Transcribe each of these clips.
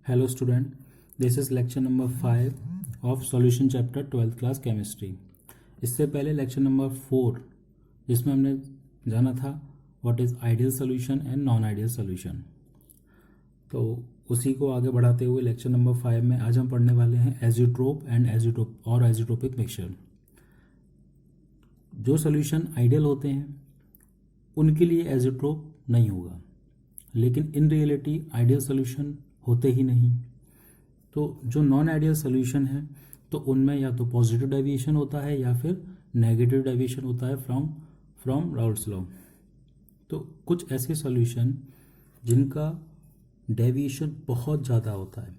Hello student, this is lecture number 5 of solution chapter 12th class chemistry। इससे पहले lecture number 4 जिसमें हमने जाना था what is ideal solution and non ideal solution, तो उसी को आगे बढ़ाते हुए लेक्चर नंबर 5 में आज हम पढ़ने वाले हैं एजियोट्रोप एंड एजियोट्रोपिक मिक्सचर। जो सोल्यूशन आइडियल होते हैं उनके लिए एजियोट्रोप नहीं होगा, लेकिन इन रियलिटी आइडियल सोल्यूशन होते ही नहीं। तो जो नॉन आइडियल सोल्यूशन है तो उनमें या तो पॉजिटिव डेविएशन होता है या फिर नेगेटिव डेविएशन होता है फ्रॉम राउल्ट्स लॉ। तो कुछ ऐसे सोल्यूशन जिनका डेविएशन बहुत ज़्यादा होता है,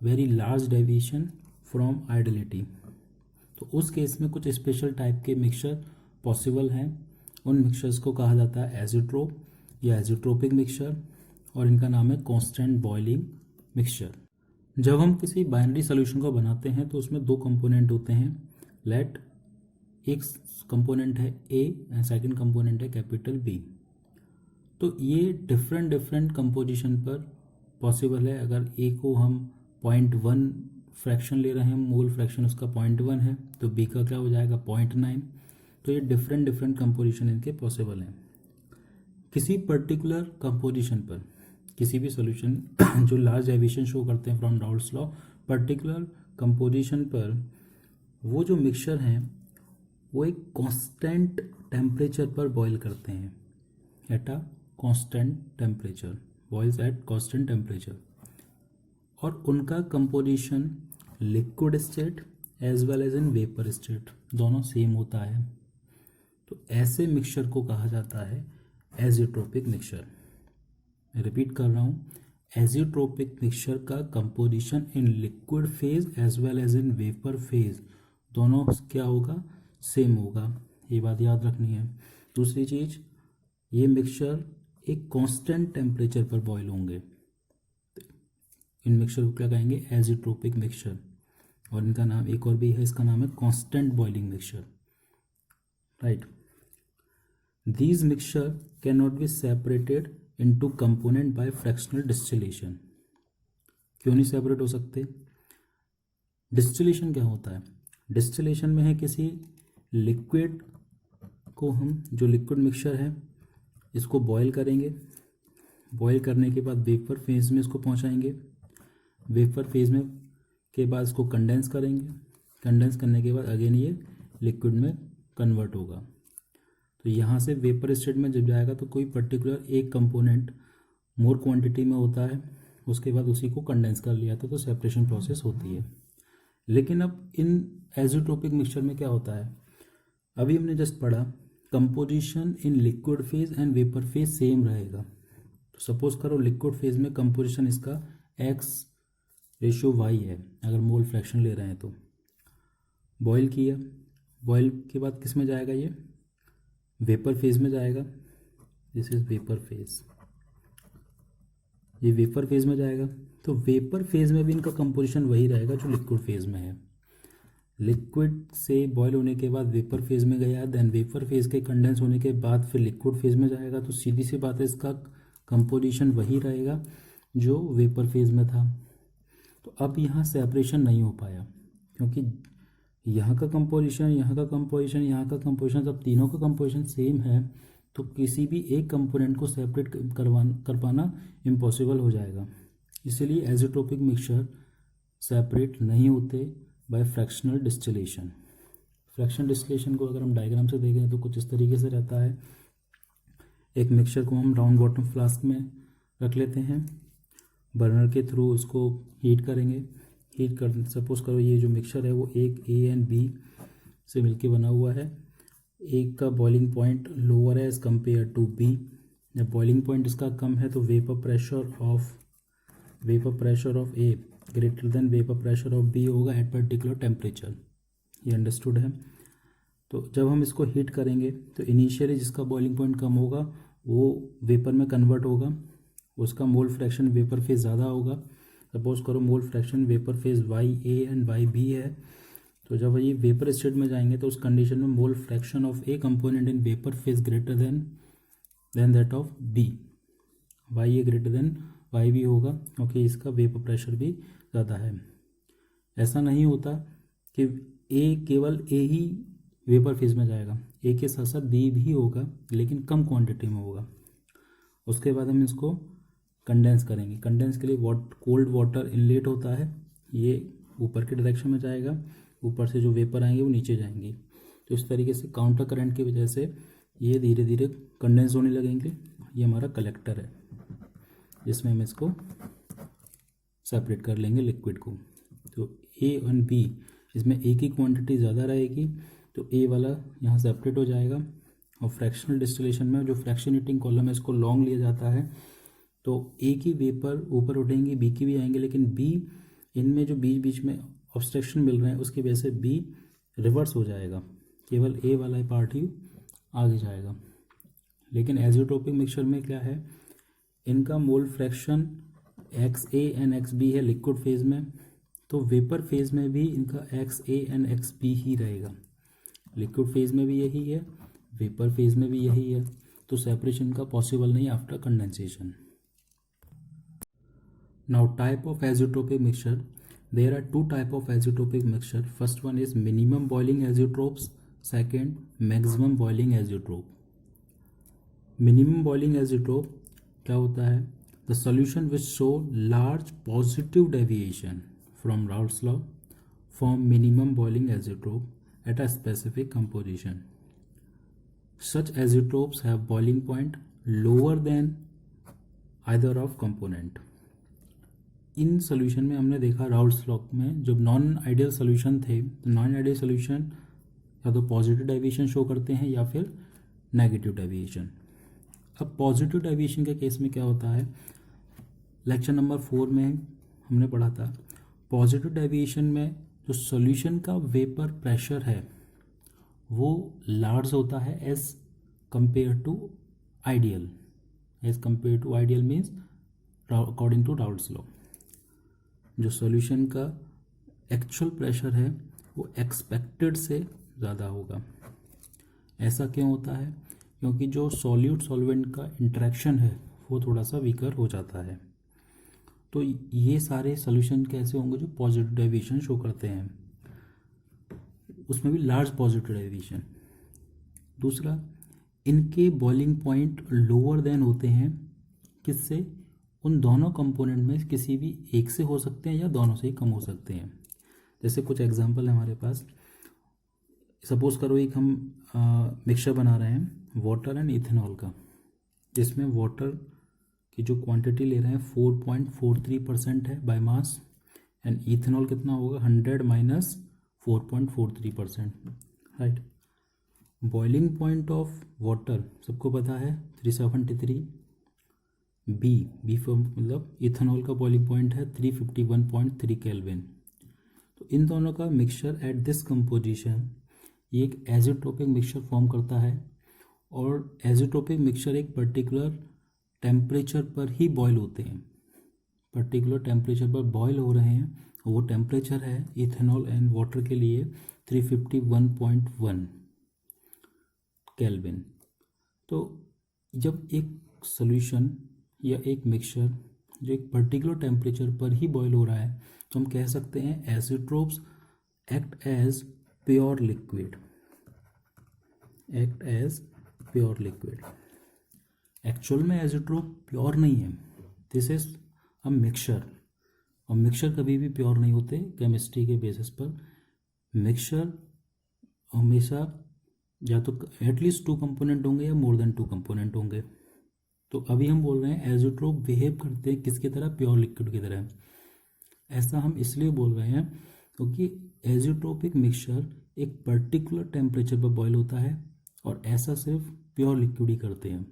very large deviation from ideality, तो उस केस में कुछ स्पेशल टाइप के मिक्सचर पॉसिबल हैं। उन मिक्सचर्स को कहा जाता है एजियोट्रोप या एजियोट्रोपिक मिक्सचर, और इनका नाम है कांस्टेंट बॉइलिंग मिक्सचर। जब हम किसी बाइनरी सोल्यूशन को बनाते हैं तो उसमें दो कंपोनेंट होते हैं। लेट एक कंपोनेंट है ए एंड सेकंड कंपोनेंट है कैपिटल बी। तो ये डिफरेंट कंपोजिशन पर पॉसिबल है। अगर ए को हम 0.1 फ्रैक्शन ले रहे हैं, मोल फ्रैक्शन उसका 0.1 है, तो बी का क्या हो जाएगा 0.9। तो ये डिफरेंट कंपोजिशन इनके पॉसिबल हैं। किसी पर्टिकुलर कंपोजिशन पर किसी भी सॉल्यूशन जो लार्ज डेविएशन शो करते हैं from Raoult's law, particular composition पर वो जो मिक्सचर हैं वो एक कांस्टेंट टेम्परेचर पर बॉयल करते हैं, at a constant temperature, boils at constant temperature, और उनका composition liquid state as well as in vapour state दोनों सेम होता है। तो ऐसे मिक्सचर को कहा जाता है एजियोट्रोपिक मिक्सचर। मैं रिपीट कर रहा हूँ, एजियोट्रोपिक मिक्सचर का composition in liquid phase as well as in vapour phase दोनों क्या होगा, सेम होगा। ये बात याद रखनी है। दूसरी चीज़, ये मिक्सचर एक कांस्टेंट टेम्परेचर पर बॉयल होंगे। इन मिक्सचर को क्या कहेंगे, एजियोट्रोपिक मिक्सचर। और इनका नाम एक और भी है, इसका नाम है constant boiling mixture, right. These mixture cannot be separated into component by fractional distillation। क्यों नहीं सेपरेट हो सकते? डिस्टिलेशन क्या होता है? डिस्टिलेशन में है किसी लिक्विड को हम, जो लिक्विड मिक्सचर है, इसको बॉयल करेंगे। बॉयल करने के बाद वेपर फेज में इसको पहुंचाएंगे। वेपर फेज में के बाद इसको कंडेंस करेंगे। कंडेंस करने के बाद अगेन ये लिक्विड में कन्वर्ट होगा। तो यहाँ से वेपर स्टेट में जब जाएगा तो कोई पर्टिकुलर एक कंपोनेंट मोर क्वांटिटी में होता है, उसके बाद उसी को कंडेंस कर लिया था, तो सेपरेशन प्रोसेस होती है। लेकिन अब इन एजियोट्रोपिक मिक्सचर में क्या होता है, अभी हमने जस्ट पढ़ा composition in liquid phase and vapour phase same रहेगा। तो सपोज करो लिक्विड फेज में कंपोजिशन इसका X/Y है, अगर मोल फ्रैक्शन ले रहे हैं तो बॉयल किया। बॉयल के बाद किस में जाएगा, ये वेपर फेज में जाएगा। दिस इज वेपर फेज, ये वेपर फेज में जाएगा। तो वेपर फेज में भी इनका कंपोजिशन वही रहेगा जो लिक्विड फेज में है। लिक्विड से बॉयल होने के बाद वेपर फेज में गया, देन वेपर फेज के कंडेंस होने के बाद फिर लिक्विड फेज में जाएगा। तो सीधी सी बात है, इसका कंपोजिशन वही रहेगा जो वेपर फेज में था। तो अब यहाँ सेपरेशन नहीं हो पाया, क्योंकि यहाँ का कंपोजिशन, यहाँ का कंपोजिशन, यहाँ का कंपोजिशन, जब तीनों का कंपोजिशन सेम है तो किसी भी एक कंपोनेंट को सेपरेट कर पाना इम्पॉसिबल हो जाएगा। इसीलिए एजियोट्रोपिक मिक्सचर सेपरेट नहीं होते by fractional distillation. Fractional distillation को अगर हम डायग्राम से देखें तो कुछ इस तरीके से रहता है। एक मिक्सचर को हम राउंड बॉटम फ्लास्क में रख लेते हैं, बर्नर के थ्रू उसको हीट करेंगे। हीट कर, सपोज करो ये जो मिक्सचर है वो एक ए एंड बी से मिलके बना हुआ है। एक का बॉइलिंग पॉइंट लोअर है एज कम्पेयर टू बी। जब बॉइलिंग पॉइंट इसका कम है तो vapour pressure of A greater than vapour pressure of B होगा एट पर्टिकुलर टेम्परेचर। ये अंडरस्टूड है। तो जब हम इसको हीट करेंगे तो इनिशियली जिसका बॉइलिंग पॉइंट कम होगा वो वेपर में कन्वर्ट होगा, उसका मोल फ्रैक्शन वेपर फेज ज़्यादा होगा। सपोज करो mole fraction vapour phase YA and YB है, तो जब ये वेपर स्टेट में जाएंगे तो उस कंडीशन में mole fraction of A component in vapour phase greater than that of B, YA greater than five ही होगा क्योंकि इसका वेपर प्रेशर भी ज़्यादा है। ऐसा नहीं होता कि केवल ए ही वेपर फेज में जाएगा, ए के साथ साथ बी भी होगा लेकिन कम क्वांटिटी में होगा। उसके बाद हम इसको कंडेंस करेंगे। कंडेंस के लिए कोल्ड वाटर इनलेट होता है, ये ऊपर के डायरेक्शन में जाएगा, ऊपर से जो वेपर आएंगे वो नीचे जाएंगे। तो इस तरीके से काउंटर करंट की वजह से ये धीरे धीरे कंडेंस होने लगेंगे। ये हमारा कलेक्टर है जिसमें हम इसको सेपरेट कर लेंगे लिक्विड को। तो ए और बी, इसमें ए की क्वांटिटी ज़्यादा रहेगी तो ए वाला यहाँ सेपरेट हो जाएगा। और फ्रैक्शनल डिस्टिलेशन में जो फ्रैक्शनेटिंग कॉलम है इसको लॉन्ग लिया जाता है, तो ए की वेपर ऊपर उठेंगी, बी की भी आएंगे, लेकिन बी इनमें जो बीच बीच में ऑब्स्ट्रक्शन मिल रहे हैं उसकी वजह से बी रिवर्स हो जाएगा, केवल ए वाला पार्ट ही आगे जाएगा। लेकिन एजियोट्रोपिक मिक्सचर में क्या है, इनका mole fraction x A and x B है लिक्विड फेज में, तो वेपर फेज में भी इनका x A and x B ही रहेगा। लिक्विड फेज में भी यही है, वेपर फेज में भी यही है, तो सेपरेशन का पॉसिबल नहीं after condensation. Now type of azeotropic mixture. There are two type of azeotropic mixture. First one is minimum boiling azeotropes. Second, maximum boiling azeotrope. Minimum boiling azeotrope क्या होता है? The solution which show large positive deviation from Raoult's law form minimum boiling azeotrope at a specific composition. Such azeotropes have boiling point lower than either of component. In solution में हमने देखा Raoult's law में जब non ideal solution थे, तो non ideal solution या तो positive deviation show करते हैं या फिर नेगेटिव डेविएशन। अब पॉजिटिव डेविएशन के केस में क्या होता है, लेक्चर नंबर 4 में हमने पढ़ा था, पॉजिटिव डेविएशन में जो सोल्यूशन का वेपर प्रेशर है वो लार्ज होता है as compare to ideal. As compare to ideal means according to Raoult's law जो सॉल्यूशन का एक्चुअल प्रेशर है वो एक्सपेक्टेड से ज़्यादा होगा। ऐसा क्यों होता है, क्योंकि जो सॉल्यूट सॉल्वेंट का इंटरेक्शन है वो थोड़ा सा वीकर हो जाता है। तो ये सारे सॉल्यूशन कैसे होंगे जो पॉजिटिव डेविएशन शो करते हैं, उसमें भी लार्ज पॉजिटिव डेविएशन। दूसरा, इनके बॉइलिंग पॉइंट लोअर देन होते हैं, किससे, उन दोनों कंपोनेंट में किसी भी एक से हो सकते हैं या दोनों से ही कम हो सकते हैं। जैसे कुछ एग्जांपल है हमारे पास, सपोज करो एक हम मिक्सचर बना रहे हैं वाटर एंड इथेनॉल का, जिसमें वाटर की जो क्वांटिटी ले रहे हैं 4.43% है बाय मास, एंड इथेनॉल कितना होगा 100 minus 4.43%, right. Boiling point of water सबको पता है 373, बी फॉर मतलब इथेनॉल का बॉइलिंग पॉइंट है 351.3 केल्विन। तो इन दोनों का मिक्सचर एट दिस कंपोजिशन ये एक एजियोट्रोपिक मिक्सचर फॉर्म करता है, और एजियोट्रोपिक मिक्सचर एक पर्टिकुलर टेम्परेचर पर ही बॉयल होते हैं। पर्टिकुलर टेम्परेचर पर बॉयल हो रहे हैं, वो टेम्परेचर है इथेनॉल एंड वाटर के लिए 351.1 केल्विन। तो जब एक सॉल्यूशन या एक मिक्सचर जो एक पर्टिकुलर टेम्परेचर पर ही बॉयल हो रहा है तो हम कह सकते हैं azeotropes act as pure liquid. Act as pure liquid. Actual में एजियोट्रोप प्योर नहीं है, दिस इज अ मिक्सचर, और मिक्सचर कभी भी प्योर नहीं होते केमिस्ट्री के बेसिस पर। मिक्सचर हमेशा या तो एटलीस्ट 2 कंपोनेंट होंगे या मोर देन 2 कंपोनेंट होंगे। तो अभी हम बोल रहे हैं एजियोट्रोप बिहेव करते हैं किसकी तरह, प्योर लिक्विड की तरह। ऐसा हम इसलिए बोल रहे हैं क्योंकि एजियोट्रोपिक मिक्सचर एक पर्टिकुलर टेम्परेचर पर बॉयल होता है, और ऐसा सिर्फ प्योर लिक्विड ही करते हैं,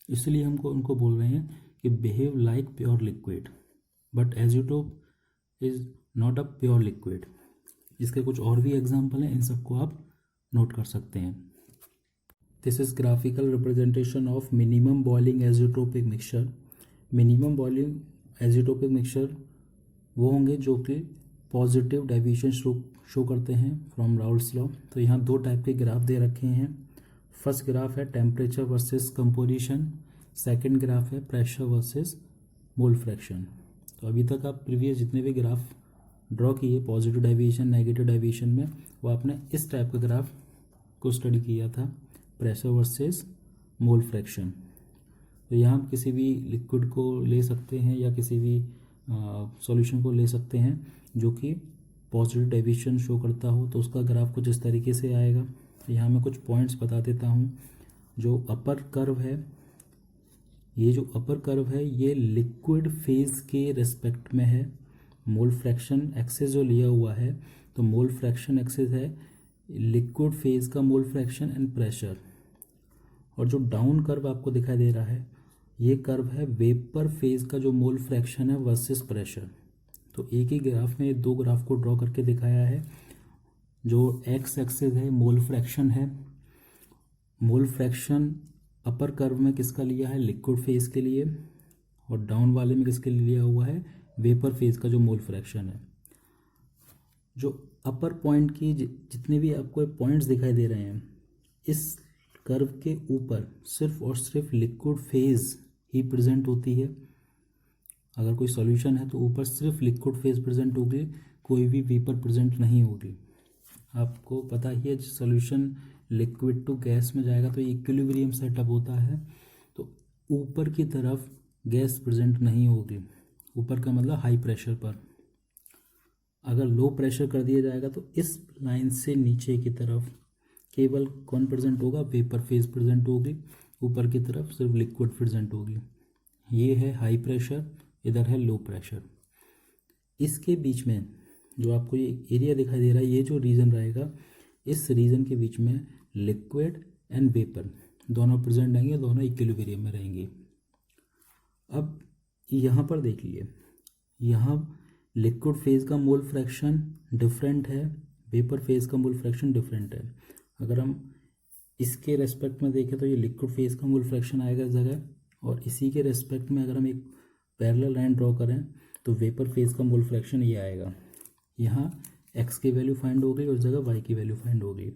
इसलिए हमको उनको बोल रहे हैं कि behave like pure liquid. But azeotrope is not a pure liquid. इसके कुछ और भी एग्जाम्पल हैं, इन सबको आप नोट कर सकते हैं। This is graphical representation of minimum boiling azeotropic mixture. Minimum boiling azeotropic mixture वो होंगे जो कि पॉजिटिव डेविएशन शो करते हैं फ्रॉम राउल्ट्स लॉ। तो यहाँ 2 टाइप के ग्राफ दे रखे हैं। फर्स्ट ग्राफ है temperature versus composition, second graph है प्रेशर वर्सेस मोल फ्रैक्शन। तो अभी तक आप प्रीवियस जितने भी ग्राफ ड्रॉ किए पॉजिटिव डेविएशन नेगेटिव डेविएशन में, वो आपने इस टाइप का ग्राफ को स्टडी किया था, प्रेशर वर्सेस मोल फ्रैक्शन। तो यहाँ हम किसी भी लिक्विड को ले सकते हैं या किसी भी सॉल्यूशन को ले सकते हैं जो कि पॉजिटिव डेविएशन शो करता हो, तो उसका ग्राफ कुछ इस तरीके से आएगा। तो यहाँ मैं कुछ पॉइंट्स बता देता हूँ। जो अपर कर्व है, ये जो अपर कर्व है ये लिक्विड फेज के रेस्पेक्ट में है। मोल फ्रैक्शन एक्सेस जो लिया हुआ है, तो मोल फ्रैक्शन एक्सेस है लिक्विड फेज का मोल फ्रैक्शन एंड प्रेशर। और जो डाउन कर्व आपको दिखाई दे रहा है, ये कर्व है वेपर फेज का जो मोल फ्रैक्शन है वर्सेस प्रेशर। तो एक ही ग्राफ में दो ग्राफ को ड्रॉ करके दिखाया है। जो एक्स एक्सेस है मोल फ्रैक्शन है, मोल फ्रैक्शन अपर कर्व में किसका लिया है, लिक्विड फेज के लिए, और डाउन वाले में किसके लिए लिया हुआ है, वेपर फेज का जो मोल फ्रैक्शन है। जो अपर पॉइंट की जितने भी आपको पॉइंट्स दिखाई दे रहे हैं, इस कर्व के ऊपर सिर्फ और सिर्फ लिक्विड फेज ही प्रेजेंट होती है। अगर कोई सॉल्यूशन है तो ऊपर सिर्फ लिक्विड फेज प्रेजेंट होगी, कोई भी वेपर प्रेजेंट नहीं होगी। आपको पता ही है सॉल्यूशन लिक्विड टू गैस में जाएगा तो इक्विलिब्रियम सेटअप होता है, तो ऊपर की तरफ गैस प्रेजेंट नहीं होगी। ऊपर का मतलब हाई प्रेशर पर। अगर लो प्रेशर कर दिया जाएगा तो इस लाइन से नीचे की तरफ केवल कौन प्रेजेंट होगा, वेपर फेज प्रेजेंट होगी। ऊपर की तरफ सिर्फ लिक्विड प्रेजेंट होगी। ये है हाई प्रेशर, इधर है लो प्रेशर। इसके बीच में जो आपको ये एरिया दिखाई दे रहा है, ये जो रीजन रहेगा, इस रीजन के बीच में लिक्विड एंड वेपर दोनों प्रेजेंट रहेंगे, दोनों इक्विलिब्रियम में रहेंगे। अब यहाँ पर देखिए, यहाँ लिक्विड फेज का मोल फ्रैक्शन डिफरेंट है, वेपर फेज का मोल फ्रैक्शन डिफरेंट है। अगर हम इसके रेस्पेक्ट में देखें तो ये लिक्विड फेज का मोल फ्रैक्शन आएगा इस जगह, और इसी के रेस्पेक्ट में अगर हम एक पैरेलल लाइन ड्रॉ करें तो वेपर फेज का मोल फ्रैक्शन ये आएगा। यहाँ एक्स की वैल्यू फाइंड हो गई और इस जगह वाई की वैल्यू फाइंड हो गई।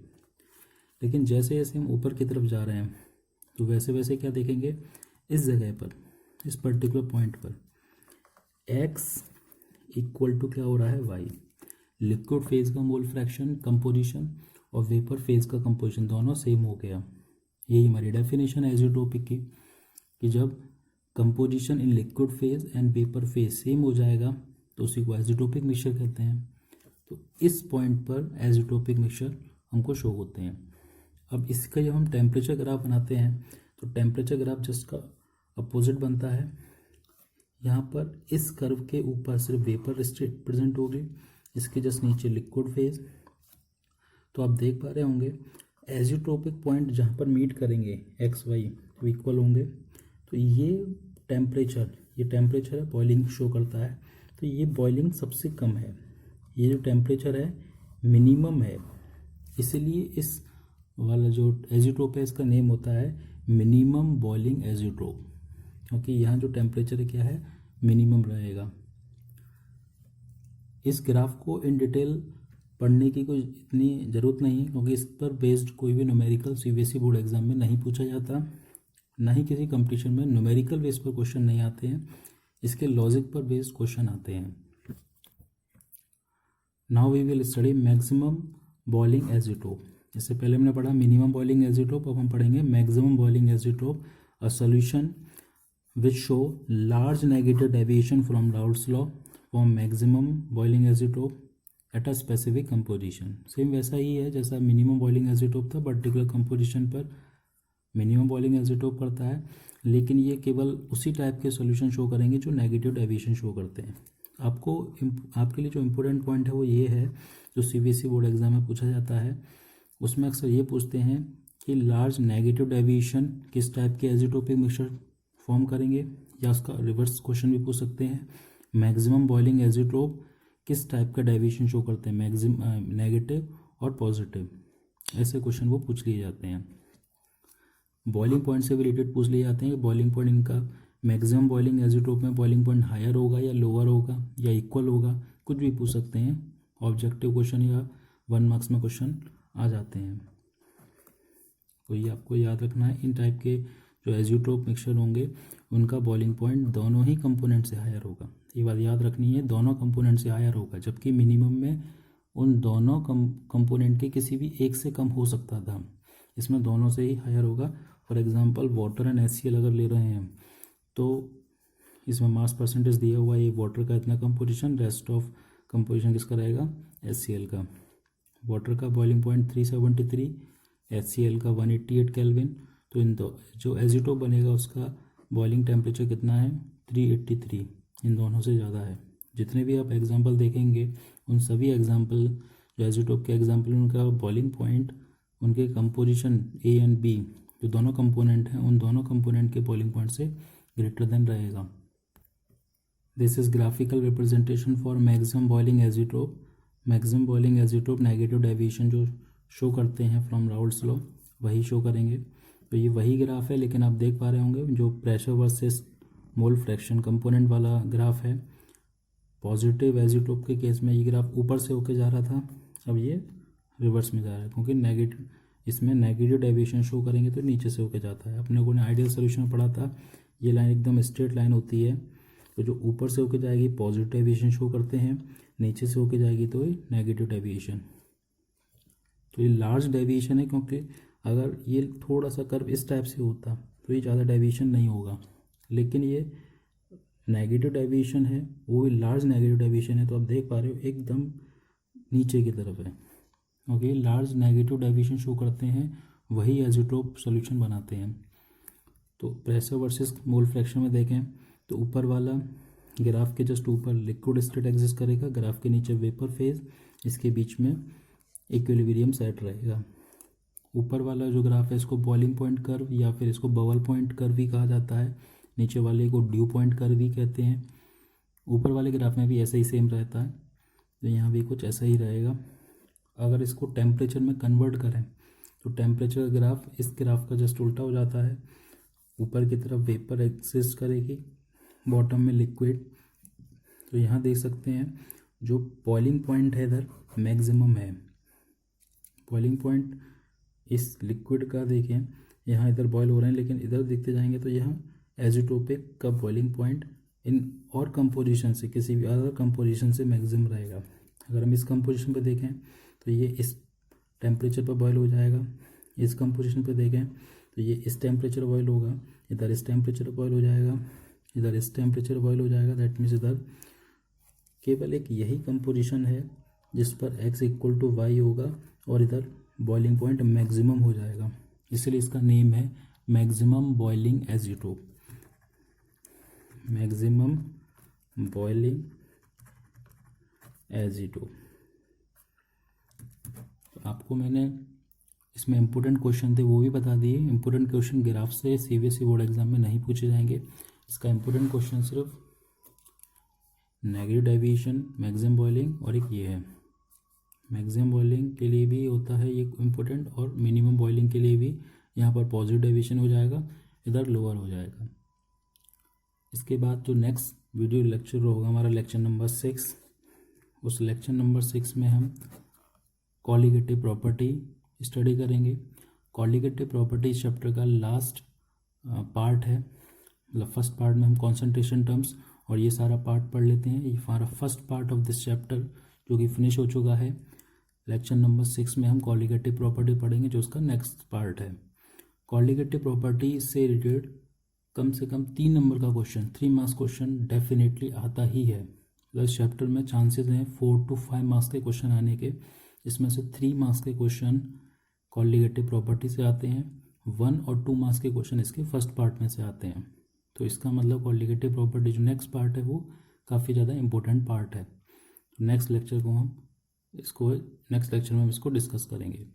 लेकिन जैसे जैसे हम ऊपर की तरफ जा रहे हैं तो वैसे वैसे क्या देखेंगे, इस जगह पर, इस पर्टिकुलर पॉइंट पर x इक्वल टू क्या हो रहा है, y। लिक्विड फेज का मोल फ्रैक्शन कंपोजिशन और वेपर फेज का कंपोजिशन दोनों सेम हो गया। यही हमारी डेफिनेशन है एज़ोट्रोपिक की, कि जब composition in liquid phase and vapour phase same हो जाएगा तो उसी को एज़ोट्रोपिक मिक्सचर कहते हैं। तो इस पॉइंट पर एज़ोट्रोपिक मिक्सचर हमको शो होते हैं। अब इसका जब हम टेम्परेचर ग्राफ बनाते हैं तो टेम्परेचर ग्राफ जिसका अपोजिट बनता है। यहाँ पर इस कर्व के ऊपर सिर्फ वेपर स्टेट प्रेजेंट होगी, इसके जस्ट नीचे लिक्विड फेज। तो आप देख पा रहे होंगे एज़ोट्रोपिक पॉइंट जहाँ पर मीट करेंगे एक्स वाई तो इक्वल होंगे। तो ये टेम्परेचर है, बॉइलिंग शो करता है। तो ये बॉइलिंग सबसे कम है, ये जो टेम्परेचर है मिनिमम है, इसीलिए इस वाला जो एज़ोट्रोप है इसका नेम होता है मिनिमम बॉइलिंग एज़ोट्रोप, क्योंकि यहाँ जो टेम्परेचर क्या है मिनिमम रहेगा। इस ग्राफ को इन डिटेल पढ़ने की कोई इतनी ज़रूरत नहीं है, क्योंकि इस पर बेस्ड कोई भी न्यूमेरिकल सीबीएसई बोर्ड एग्जाम में नहीं पूछा जाता, ना ही किसी कंपटीशन में न्यूमेरिकल बेस पर क्वेश्चन नहीं आते हैं, इसके लॉजिक पर बेस्ड क्वेश्चन आते हैं। Now we will study maximum boiling azeotrope. इससे पहले हमने पढ़ा मिनिमम बॉइलिंग एज़ोट्रोप, अब हम पढ़ेंगे maximum boiling azeotrope, a solution which show large negative deviation from Raoult's law form maximum boiling isotope at a specific composition। Same वैसा ही है जैसा मिनिमम बॉइलिंग एज़ोटोप था, पर्टिकुलर कंपोजिशन पर मिनिमम बॉइलिंग एज़ोटोप करता है, लेकिन ये केवल उसी टाइप के सॉल्यूशन शो करेंगे जो नेगेटिव डेविएशन शो करते हैं। आपके लिए जो इम्पोर्टेंट पॉइंट है वो ये है, जो सीबीएसई बोर्ड एग्जाम में पूछा जाता है, उसमें अक्सर ये पूछते हैं कि लार्ज नेगेटिव डेविएशन किस टाइप के एज़ोटोपिक मिक्सचर फॉर्म करेंगे, या उसका रिवर्स क्वेश्चन भी पूछ सकते हैं, मैक्सिमम बॉइलिंग एज़ोट्रोप किस टाइप का डेविएशन शो करते हैं, नेगेटिव और पॉजिटिव। ऐसे क्वेश्चन वो पूछ लिए जाते हैं। बॉइलिंग पॉइंट से भी रिलेटेड पूछ लिए जाते हैं कि बॉइलिंग पॉइंट इनका मैक्सिमम बॉइलिंग एज़ोट्रोप में बॉइलिंग पॉइंट हायर होगा या लोअर होगा या इक्वल होगा, कुछ भी पूछ सकते हैं। ऑब्जेक्टिव क्वेश्चन या 1 मार्क्स में क्वेश्चन आ जाते हैं। तो ये आपको याद रखना है, इन टाइप के जो एज़ोट्रोप मिक्सचर होंगे उनका बॉइलिंग पॉइंट दोनों ही कंपोनेंट से हायर होगा। ये बात याद रखनी है, दोनों कंपोनेंट से हायर होगा, जबकि मिनिमम में उन दोनों कंपोनेंट के किसी भी एक से कम हो सकता था, इसमें दोनों से ही हायर होगा। For example water and HCl अगर ले रहे हैं तो इसमें मास परसेंटेज दिया हुआ है, ये वाटर का इतना कंपोजिशन, रेस्ट ऑफ कंपोजिशन किसका रहेगा, HCl का। वाटर का बॉइलिंग पॉइंट 373, HCl का 188 केल्विन। तो इन दो जो एजिटोप बनेगा उसका बॉइलिंग टेम्परेचर कितना है, 383, इन दोनों से ज़्यादा है। जितने भी आप एग्जांपल देखेंगे उन सभी एग्जांपल जो एजिटोप के एग्जांपल, उनका बॉइलिंग पॉइंट उनके कंपोजिशन A एंड B जो दोनों कंपोनेंट हैं उन दोनों कंपोनेंट के बॉइलिंग पॉइंट से ग्रेटर देन रहेगा। This is graphical representation for maximum boiling azeotrope. Maximum boiling azeotrope negative deviation जो शो करते हैं फ्रॉम राउल्ट्स लॉ वही शो करेंगे। तो ये वही ग्राफ है, लेकिन आप देख पा रहे होंगे जो pressure versus mole fraction component वाला ग्राफ है, पॉजिटिव एजिटोप के केस में ये ग्राफ ऊपर से होके जा रहा था, अब ये रिवर्स में जा रहा है, क्योंकि नेगेटिव इसमें नेगेटिव डेविएशन शो करेंगे तो नीचे से होके जाता है। अपने को ने आइडियल सोल्यूशन में पढ़ा था, ये लाइन एकदम स्ट्रेट लाइन होती है, तो जो ऊपर से होके जाएगी पॉजिटिव डेविएशन शो करते हैं, नीचे से होके जाएगी तो ये नेगेटिव डेविएशन। तो ये लार्ज डेविएशन है, क्योंकि अगर ये थोड़ा सा कर्व इस टाइप से होता तो ये ज़्यादा डेविएशन नहीं होगा, लेकिन ये नेगेटिव डेविएशन है, वो भी लार्ज नेगेटिव डेविएशन है। तो आप देख पा रहे हो एकदम नीचे की तरफ है, okay. Large negative deviation show करते हैं वही एजिटोप सॉल्यूशन बनाते हैं। तो प्रेशर वर्सेस मोल फ्रैक्शन में देखें तो ऊपर वाला ग्राफ के जस्ट ऊपर लिक्विड स्टेट एग्जिस्ट करेगा, ग्राफ के नीचे वेपर फेज, इसके बीच में इक्विलिब्रियम सेट रहेगा। ऊपर वाला जो ग्राफ है इसको बॉइलिंग पॉइंट कर्व या फिर इसको बबल पॉइंट कर्व भी कहा जाता है, नीचे वाले को ड्यू पॉइंट कर्व भी कहते हैं। ऊपर वाले ग्राफ में भी ऐसा ही सेम रहता है, तो यहाँ भी कुछ ऐसा ही रहेगा। अगर इसको टेम्परेचर में कन्वर्ट करें तो टेम्परेचर ग्राफ इस ग्राफ का जस्ट उल्टा हो जाता है, ऊपर की तरफ वेपर एग्जिस्ट करेगी, बॉटम में लिक्विड। तो यहाँ देख सकते हैं जो बॉइलिंग पॉइंट है इधर मैक्सिमम है, बॉइलिंग पॉइंट इस लिक्विड का देखें, यहाँ इधर बॉयल हो रहे हैं, लेकिन इधर देखते जाएंगे तो यहाँ एजिटोपिक का बॉइलिंग पॉइंट इन और कंपोजिशन से किसी भी अदर कंपोजिशन से मैक्सिमम रहेगा। अगर हम इस कंपोजिशन पे देखें तो ये इस टेम्परेचर पर बॉयल हो जाएगा, इस कंपोजिशन पे देखें तो ये इस टेम्परेचर बॉयल होगा, इधर इस टेम्परेचर बॉयल हो जाएगा, इधर इस टेम्परेचर बॉयल हो जाएगा। दैट मीन्स इधर केवल एक यही कंपोजिशन है जिस पर x = y होगा और इधर बॉइलिंग पॉइंट मैक्सिमम हो जाएगा, इसलिए इसका नेम है maximum boiling azeotrope. Maximum boiling azeotrope. आपको मैंने इसमें इम्पोर्टेंट क्वेश्चन थे वो भी बता दिए। इम्पोर्टेंट क्वेश्चन ग्राफ से CBSE बोर्ड एग्जाम में नहीं पूछे जाएंगे। इसका इम्पोर्टेंट क्वेश्चन सिर्फ नेगेटिव डेविएशन, मैक्सिमम बॉइलिंग और एक ये है। मैक्सिमम बॉइलिंग के लिए भी होता है ये इम्पोर्टेंट, और मिनिमम बॉइलिंग के लिए भी यहाँ पर पॉजिटिव डेविएशन हो जाएगा, इधर लोअर हो जाएगा। इसके बाद जो नेक्स्ट वीडियो लेक्चर होगा हमारा लेक्चर नंबर 6, उस लेक्चर नंबर 6 में हम कॉलिगेटिव प्रॉपर्टी स्टडी करेंगे। कॉलिगेटिव प्रॉपर्टी चैप्टर का लास्ट पार्ट है, मतलब फर्स्ट पार्ट में हम कॉन्सेंट्रेशन टर्म्स और ये सारा पार्ट पढ़ लेते हैं। ये हमारा first part of this chapter जो कि फिनिश हो चुका है। लेक्चर नंबर 6 में हम कॉलिगेटिव प्रॉपर्टी पढ़ेंगे जो उसका नेक्स्ट पार्ट है। कॉलिगेटिव प्रॉपर्टी से रिलेटेड कम से कम 3 नंबर का क्वेश्चन, 3 मार्क्स क्वेश्चन डेफिनेटली आता ही है। इस चैप्टर में चांसेस हैं 4 to 5 मार्क्स के क्वेश्चन आने के, इसमें से 3 मार्क्स के क्वेश्चन कॉलिगेटिव प्रॉपर्टी से आते हैं, 1 और 2 मार्क्स के क्वेश्चन इसके फर्स्ट पार्ट में से आते हैं। तो इसका मतलब कॉलिगेटिव प्रॉपर्टी जो नेक्स्ट पार्ट है वो काफ़ी ज़्यादा इंपॉर्टेंट पार्ट है। नेक्स्ट लेक्चर में हम इसको डिस्कस करेंगे।